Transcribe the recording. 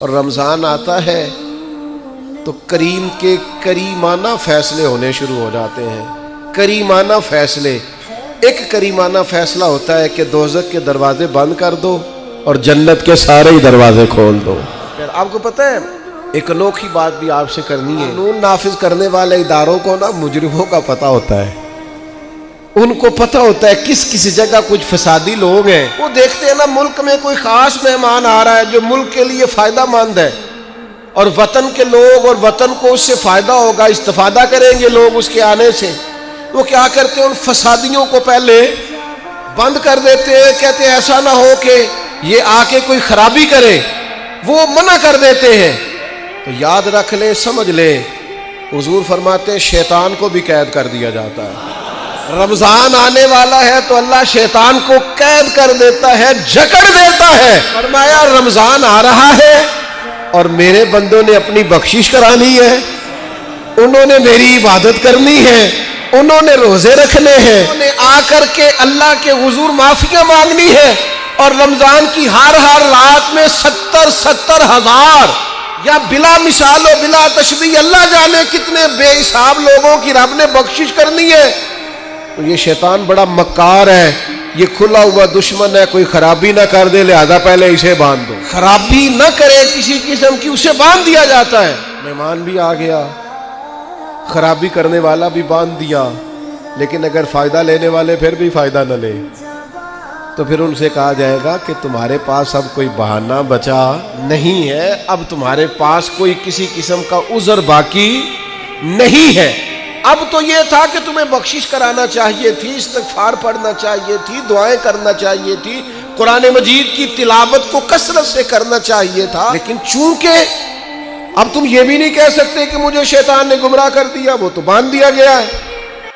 اور رمضان آتا ہے تو کریم کے کریمانہ فیصلے ہونے شروع ہو جاتے ہیں۔ کریمانہ فیصلے، ایک کریمانہ فیصلہ ہوتا ہے کہ دوزخ کے دروازے بند کر دو اور جنت کے سارے ہی دروازے کھول دو۔ پھر آپ کو پتہ ہے ایک انوکھی بات بھی آپ سے کرنی ہے۔ قانون نافذ کرنے والے اداروں کو نا مجرموں کا پتہ ہوتا ہے، ان کو پتہ ہوتا ہے کس کس جگہ کچھ فسادی لوگ ہیں۔ وہ دیکھتے ہیں نا ملک میں کوئی خاص مہمان آ رہا ہے جو ملک کے لیے فائدہ مند ہے اور وطن کے لوگ اور وطن کو اس سے فائدہ ہوگا، استفادہ کریں گے لوگ اس کے آنے سے، وہ کیا کرتے ہیں ان فسادیوں کو پہلے بند کر دیتے ہیں۔ کہتے ہیں ایسا نہ ہو کہ یہ آ کے کوئی خرابی کرے، وہ منع کر دیتے ہیں۔ تو یاد رکھ لیں، سمجھ لیں، حضور فرماتے ہیں شیطان کو بھی قید کر دیا جاتا ہے۔ رمضان آنے والا ہے تو اللہ شیطان کو قید کر دیتا ہے، جکڑ دیتا ہے۔ فرمایا رمضان آ رہا ہے اور میرے بندوں نے اپنی بخشش کرانی ہے، انہوں نے میری عبادت کرنی ہے، انہوں نے روزے رکھنے ہیں، انہوں نے آ کر کے اللہ کے حضور معافیاں مانگنی ہے۔ اور رمضان کی ہر رات میں 70 ہزار یا بلا مثال و بلا تشبیہ اللہ جانے کتنے بے حساب لوگوں کی رب نے بخشش کرنی ہے۔ تو یہ شیطان بڑا مکار ہے، یہ کھلا ہوا دشمن ہے، کوئی خرابی نہ کر دے لہذا پہلے اسے باندھ دو، خرابی نہ کرے کسی قسم کی اسے باندھ دیا جاتا ہے۔ مہمان بھی آ گیا، خرابی کرنے والا بھی باندھ دیا، لیکن اگر فائدہ لینے والے پھر بھی فائدہ نہ لے تو پھر ان سے کہا جائے گا کہ تمہارے پاس اب کوئی بہانہ بچا نہیں ہے، اب تمہارے پاس کوئی کسی قسم کا عذر باقی نہیں ہے۔ اب تو یہ تھا کہ تمہیں بخشش کرانا چاہیے تھی، استغفار پڑھنا چاہیے تھی، دعائیں کرنا چاہیے تھی، قرآن مجید کی تلاوت کو کثرت سے کرنا چاہیے تھا، لیکن چونکہ اب تم یہ بھی نہیں کہہ سکتے کہ مجھے شیطان نے گمراہ کر دیا، وہ تو باندھ دیا گیا ہے۔